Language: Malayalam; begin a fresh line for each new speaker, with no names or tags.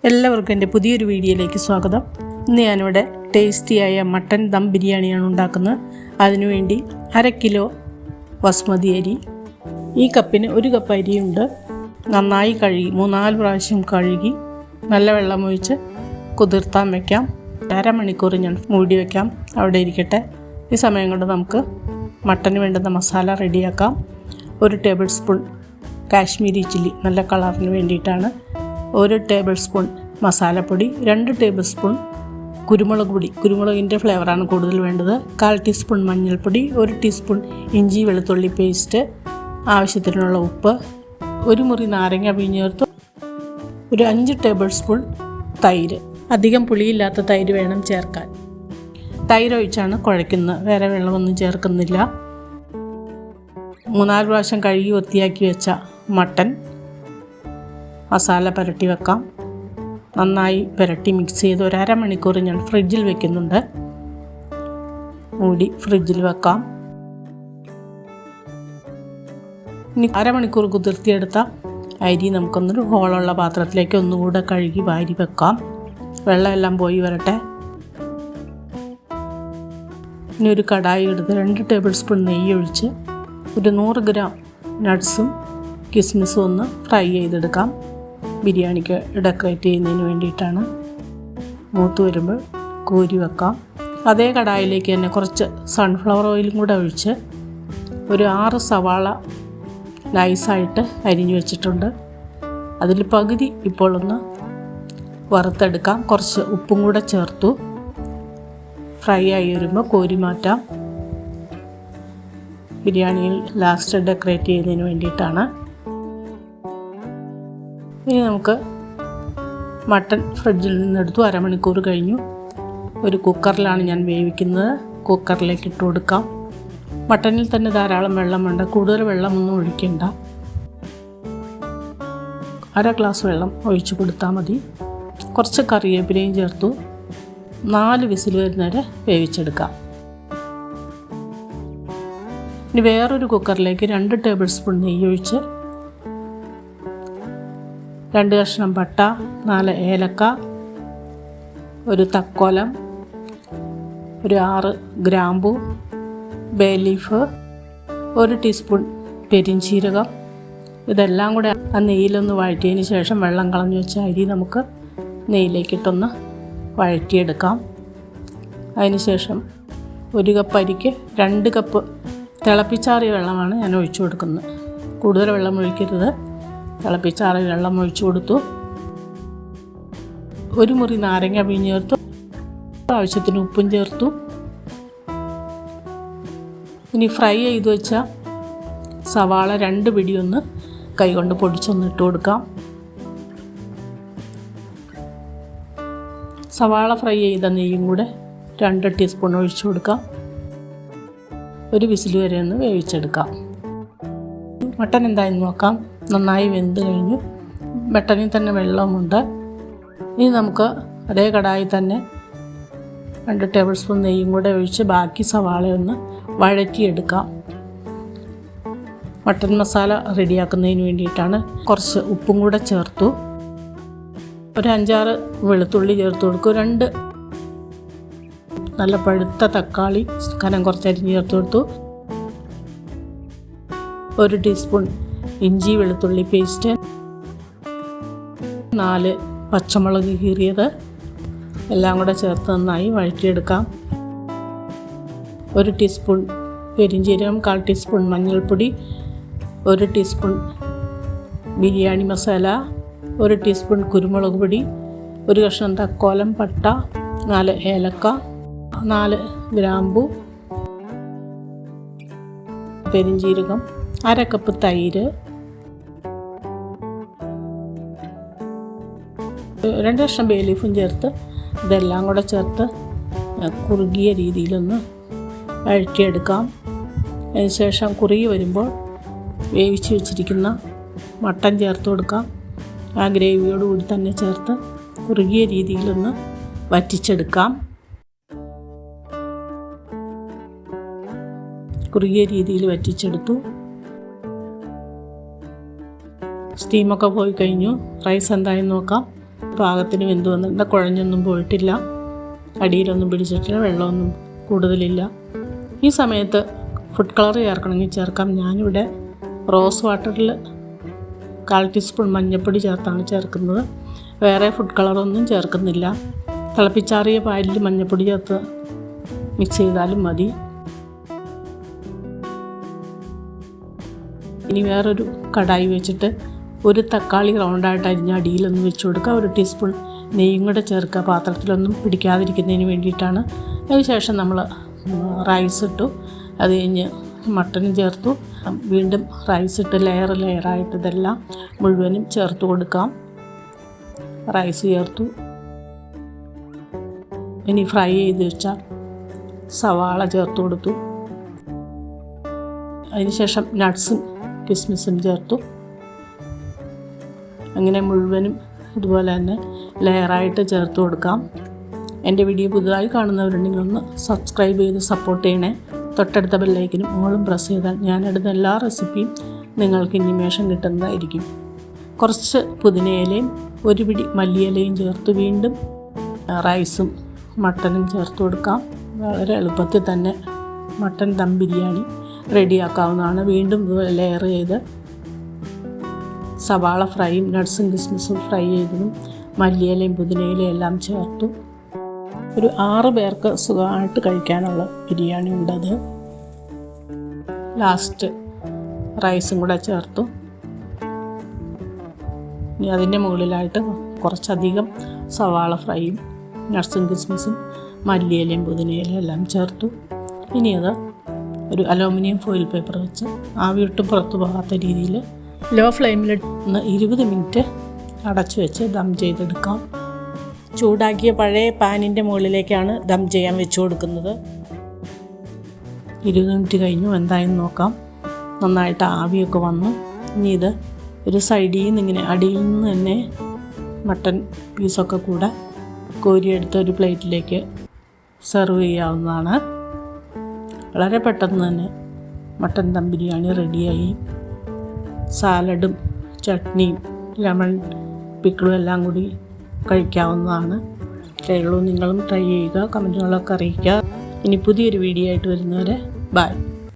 എല്ലാവർക്കും എൻ്റെ പുതിയൊരു വീഡിയോയിലേക്ക് സ്വാഗതം. ഇന്ന് ഞാനിവിടെ ടേസ്റ്റിയായ മട്ടൻ ദം ബിരിയാണിയാണ് ഉണ്ടാക്കുന്നത്. അതിനുവേണ്ടി 1/2 കിലോ ബസ്മതി അരി, ഈ കപ്പിന് 1 കപ്പ് അരിയുണ്ട്. നന്നായി കഴുകി 3-4 പ്രാവശ്യം കഴുകി നല്ല വെള്ളമൊഴിച്ച് കുതിർത്താൻ വയ്ക്കാം. 1/2 മണിക്കൂർ ഞാൻ മൂടി വയ്ക്കാം, അവിടെ ഇരിക്കട്ടെ. ഈ സമയം കൊണ്ട് നമുക്ക് മട്ടന് വേണ്ടുന്ന മസാല റെഡിയാക്കാം. 1 ടേബിൾ സ്പൂൺ കാശ്മീരി ചില്ലി, നല്ല കളറിന് വേണ്ടിയിട്ടാണ്. 1 ടേബിൾ സ്പൂൺ മസാലപ്പൊടി, 2 ടേബിൾ സ്പൂൺ കുരുമുളക് പൊടി, കുരുമുളകിൻ്റെ ഫ്ലേവറാണ് കൂടുതൽ വേണ്ടത്. 1/4 ടീസ്പൂൺ മഞ്ഞൾപ്പൊടി, 1 ടീസ്പൂൺ ഇഞ്ചി വെളുത്തുള്ളി പേസ്റ്റ്, ആവശ്യത്തിനുള്ള ഉപ്പ്, 1 മുറി നാരങ്ങ പിഴിഞ്ഞേർത്ത്, ഒരു 5 ടേബിൾ സ്പൂൺ തൈര്. അധികം പുളിയില്ലാത്ത തൈര് വേണം ചേർക്കാൻ. തൈര് ഒഴിച്ചാണ് കുഴയ്ക്കുന്നത്, വേറെ വെള്ളമൊന്നും ചേർക്കുന്നില്ല. 3-4 പ്രാവശ്യം കഴുകി വൃത്തിയാക്കി വെച്ച മട്ടൻ മസാല പുരട്ടി വെക്കാം. നന്നായി പുരട്ടി മിക്സ് ചെയ്ത് 1/2 മണിക്കൂർ ഞാൻ ഫ്രിഡ്ജിൽ വെക്കുന്നുണ്ട്. മൂടി ഫ്രിഡ്ജിൽ വെക്കാം. ഇനി 1/2 മണിക്കൂർ കുതിർത്തിയെടുത്ത അരി നമുക്കൊന്നൊരു ഹോളുള്ള പാത്രത്തിലേക്ക് ഒന്നുകൂടെ കഴുകി വാരി വെക്കാം. വെള്ളമെല്ലാം പോയി വരട്ടെ. ഇനി ഒരു കടായി എടുത്ത് 2 ടേബിൾ സ്പൂൺ നെയ്യ് ഒഴിച്ച് ഒരു 100 ഗ്രാം നട്ട്സും കിസ്മിസും ഒന്ന് ഫ്രൈ ചെയ്തെടുക്കാം. ബിരിയാണിക്ക് ഡെക്കറേറ്റ് ചെയ്യുന്നതിന് വേണ്ടിയിട്ടാണ്. മൂത്ത് വരുമ്പോൾ കോരി വെക്കാം. അതേ കടായിലേക്ക് തന്നെ കുറച്ച് സൺഫ്ലവർ ഓയിലും കൂടെ ഒഴിച്ച് ഒരു 6 സവാള നൈസായിട്ട് അരിഞ്ഞു വെച്ചിട്ടുണ്ട്. അതിൽ പകുതി ഇപ്പോൾ ഒന്ന് വറുത്തെടുക്കാം. കുറച്ച് ഉപ്പും കൂടെ ചേർത്തു. ഫ്രൈ ആയി വരുമ്പോൾ കോരി മാറ്റാം. ബിരിയാണിയിൽ ലാസ്റ്റ് ഡെക്കറേറ്റ് ചെയ്യുന്നതിന് വേണ്ടിയിട്ടാണ്. ഇനി നമുക്ക് മട്ടൺ ഫ്രിഡ്ജിൽ നിന്നെടുത്തു. 1/2 മണിക്കൂർ കഴിഞ്ഞു. ഒരു കുക്കറിലാണ് ഞാൻ വേവിക്കുന്നത്. കുക്കറിലേക്ക് ഇട്ട് കൊടുക്കാം. മട്ടനിൽ തന്നെ ധാരാളം വെള്ളം വേണ്ട, കൂടുതൽ വെള്ളമൊന്നും ഒഴിക്കണ്ട. 1/2 ഗ്ലാസ് വെള്ളം ഒഴിച്ചു കൊടുത്താൽ മതി. കുറച്ച് കറിവേപ്പിലയും ചേർത്തു 4 വിസിൽ വരുന്നവരെ വേവിച്ചെടുക്കാം. ഇനി വേറൊരു കുക്കറിലേക്ക് 2 ടേബിൾ സ്പൂൺ നെയ്യ് ഒഴിച്ച് 2 കഷ്ണം പട്ട, 4 ഏലക്ക, ഒരു തക്കോലം, ഒരു 6 ഗ്രാമ്പു, ബേ ലീഫ്, 1 ടീസ്പൂൺ പെരിഞ്ചീരകം. ഇതെല്ലാം കൂടെ ആ നെയ്യിലൊന്ന് വഴറ്റിയതിന് ശേഷം വെള്ളം കളഞ്ഞു വെച്ച അരി നമുക്ക് നെയ്യിലേക്കിട്ടൊന്ന് വഴറ്റിയെടുക്കാം. അതിനുശേഷം 1 കപ്പ് അരിക്ക് 2 കപ്പ് തിളപ്പിച്ചാറിയ വെള്ളമാണ് ഞാൻ ഒഴിച്ചു കൊടുക്കുന്നത്. കൂടുതൽ വെള്ളം ഒഴിക്കരുത്. തിളപ്പിച്ചാറിയ വെള്ളം ഒഴിച്ചു കൊടുത്തു. 1 മുറി നാരങ്ങ പിഴിഞ്ഞേർത്തു. ആവശ്യത്തിന് ഉപ്പും ചേർത്തു. ഇനി ഫ്രൈ ചെയ്ത് വെച്ച സവാള 2 പിടിയൊന്ന് കൈകൊണ്ട് പൊടിച്ചൊന്ന് ഇട്ട് കൊടുക്കാം. സവാള ഫ്രൈ ചെയ്ത നെയ്യും കൂടെ 2 ടീസ്പൂൺ ഒഴിച്ചു കൊടുക്കാം. ഒരു വിസിൽ വരെ ഒന്ന് വേവിച്ചെടുക്കാം. മട്ടൻ എന്തായെന്ന് നോക്കാം. നന്നായി വെന്ത് കഴിഞ്ഞു. മട്ടനിൽ തന്നെ വെള്ളമുണ്ട്. ഇനി നമുക്ക് അതേ കടായി തന്നെ 2 ടേബിൾ സ്പൂൺ നെയ്യും കൂടെ ഒഴിച്ച് ബാക്കി സവാളയൊന്ന് വഴറ്റിയെടുക്കാം. മട്ടൻ മസാല റെഡിയാക്കുന്നതിന് വേണ്ടിയിട്ടാണ്. കുറച്ച് ഉപ്പും കൂടെ ചേർത്തു. ഒരു 5-6 വെളുത്തുള്ളി ചേർത്ത് കൊടുക്കും. 2 നല്ല പഴുത്ത തക്കാളി കനം കുറച്ച് അരിഞ്ഞ് ചേർത്ത് കൊടുത്തു. 1 ടീസ്പൂൺ ഇഞ്ചി വെളുത്തുള്ളി പേസ്റ്റ്, 4 പച്ചമുളക് കീറിയത് എല്ലാം കൂടെ ചേർത്ത് നന്നായി വഴറ്റിയെടുക്കാം. 1 ടീസ്പൂൺ പെരിഞ്ചീരകം, 1/4 ടീസ്പൂൺ മഞ്ഞൾപ്പൊടി, 1 ടീസ്പൂൺ ബിരിയാണി മസാല, 1 ടീസ്പൂൺ കുരുമുളക് പൊടി, 1 കഷ്ണം തക്കോലം പട്ട, 4 ഏലക്ക, 4 ഗ്രാമ്പു, പെരിഞ്ചീരകം, 1/2 കപ്പ് തൈര്, 2 കഷ്ണം ബേ ലീഫും ചേർത്ത് ഇതെല്ലാം കൂടെ ചേർത്ത് കുറുകിയ രീതിയിലൊന്ന് വഴറ്റിയെടുക്കാം. അതിനുശേഷം കുറുകി വരുമ്പോൾ വേവിച്ച് വെച്ചിരിക്കുന്ന മട്ടൻ ചേർത്ത് കൊടുക്കാം. ആ ഗ്രേവിയോടുകൂടി തന്നെ ചേർത്ത് കുറുകിയ രീതിയിലൊന്ന് വറ്റിച്ചെടുക്കാം. കുറുകിയ രീതിയിൽ വറ്റിച്ചെടുത്തു. സ്റ്റീമൊക്കെ പോയി കഴിഞ്ഞു. റൈസ് എന്തായെന്ന് നോക്കാം. പാകത്തിന് വെന്ത് വന്നിട്ട് കുഴഞ്ഞൊന്നും പോയിട്ടില്ല, അടിയിലൊന്നും പിടിച്ചിട്ടില്ല, വെള്ളമൊന്നും കൂടുതലില്ല. ഈ സമയത്ത് ഫുഡ് കളർ ചേർക്കണമെങ്കിൽ ചേർക്കാം. ഞാനിവിടെ റോസ് വാട്ടറിൽ 1/4 ടീസ്പൂൺ മഞ്ഞൾപ്പൊടി ചേർത്താണ് ചേർക്കുന്നത്. വേറെ ഫുഡ് കളറൊന്നും ചേർക്കുന്നില്ല. തിളപ്പിച്ചാറിയ പാലിൽ മഞ്ഞൾപ്പൊടി ചേർത്ത് മിക്സ് ചെയ്താലും മതി. ഇനി വേറൊരു കടായി വെച്ചിട്ട് ഒരു തക്കാളി റൗണ്ടായിട്ട് അരിഞ്ഞ അടിയിലൊന്ന് വെച്ച് കൊടുക്കുക. 1 ടീസ്പൂൺ നെയ്യും കൂടെ ചേർക്കുക, പാത്രത്തിലൊന്നും പിടിക്കാതിരിക്കുന്നതിന് വേണ്ടിയിട്ടാണ്. അതിനുശേഷം നമ്മൾ റൈസ് ഇട്ടു, അത് കഴിഞ്ഞ് മട്ടനും ചേർത്തു. വീണ്ടും റൈസ് ഇട്ട് ലെയറായിട്ട് ഇതെല്ലാം മുഴുവനും ചേർത്ത് കൊടുക്കാം. റൈസ് ചേർത്തു. ഇനി ഫ്രൈ ചെയ്ത് വെച്ച സവാള ചേർത്ത് കൊടുത്തു. അതിനുശേഷം നട്ട്സും കിസ്മിസും ചേർത്തു. അങ്ങനെ മുഴുവനും ഇതുപോലെ തന്നെ ലെയറായിട്ട് ചേർത്ത് കൊടുക്കാം. എൻ്റെ വീഡിയോ പുതുതായി കാണുന്നവരുണ്ടെങ്കിൽ ഒന്ന് സബ്സ്ക്രൈബ് ചെയ്ത് സപ്പോർട്ട് ചെയ്യണേ. തൊട്ടടുത്ത ബെല്ലൈക്കനും ഓളും പ്രസ് ചെയ്താൽ ഞാനിടുന്ന എല്ലാ റെസിപ്പിയും നിങ്ങൾക്ക് ഇനിമേഷൻ കിട്ടുന്നതായിരിക്കും. കുറച്ച് പുതിനയിലയും 1 പിടി മല്ലിയിലയും ചേർത്ത് വീണ്ടും റൈസും മട്ടനും ചേർത്ത് കൊടുക്കാം. വളരെ എളുപ്പത്തിൽ തന്നെ മട്ടൻ ദം ബിരിയാണി റെഡിയാക്കാവുന്നതാണ്. വീണ്ടും ലെയർ ചെയ്ത് സവാള ഫ്രൈയും നട്ട്സും കിസ്മിസും ഫ്രൈ ചെയ്തതും മല്ലിയിലയും പുതിനയിലയും എല്ലാം ചേർത്തു. ഒരു 6 പേർക്ക് സുഖമായിട്ട് കഴിക്കാനുള്ള ബിരിയാണി ഉണ്ടത്. ലാസ്റ്റ് റൈസും കൂടെ ചേർത്തു. ഇനി അതിൻ്റെ മുകളിലായിട്ട് കുറച്ചധികം സവാള ഫ്രൈയും നട്ട്സും കിസ്മിസും മല്ലിയിലയും പുതിനയിലയും എല്ലാം ചേർത്തു. ഇനി അത് ഒരു അലൂമിനിയം ഫോയിൽ പേപ്പർ വെച്ച് ആവി ഒട്ടും പുറത്തു പോകാത്ത രീതിയിൽ ലോ ഫ്ലെയിമിൽ 20 മിനിറ്റ് അടച്ചു വെച്ച് ദം ചെയ്തെടുക്കാം. ചൂടാക്കിയ പഴയ പാനിൻ്റെ മുകളിലേക്കാണ് ദം ചെയ്യാൻ വെച്ച് കൊടുക്കുന്നത്. 20 മിനിറ്റ് കഴിഞ്ഞു, എന്തായെന്ന് നോക്കാം. നന്നായിട്ട് ആവിയൊക്കെ വന്നു. ഇനി ഇത് ഒരു സൈഡിൽ നിന്ന് ഇങ്ങനെ അടിയിൽ നിന്ന് തന്നെ മട്ടൻ പീസൊക്കെ കൂടെ കോരിയെടുത്ത് ഒരു പ്ലേറ്റിലേക്ക് സെർവ് ചെയ്യാവുന്നതാണ്. വളരെ പെട്ടെന്ന് തന്നെ മട്ടൻ ദം ബിരിയാണി റെഡിയായി. സാലഡും ചട്നിയും ലെമൺ പിക്കിളും എല്ലാം കൂടി കഴിക്കാവുന്നതാണ്. നിങ്ങളും ട്രൈ ചെയ്യുക, കമൻറ്റുകളൊക്കെ അറിയിക്കുക. ഇനി പുതിയൊരു വീഡിയോ ആയിട്ട് വരുന്നവരെ ബൈ.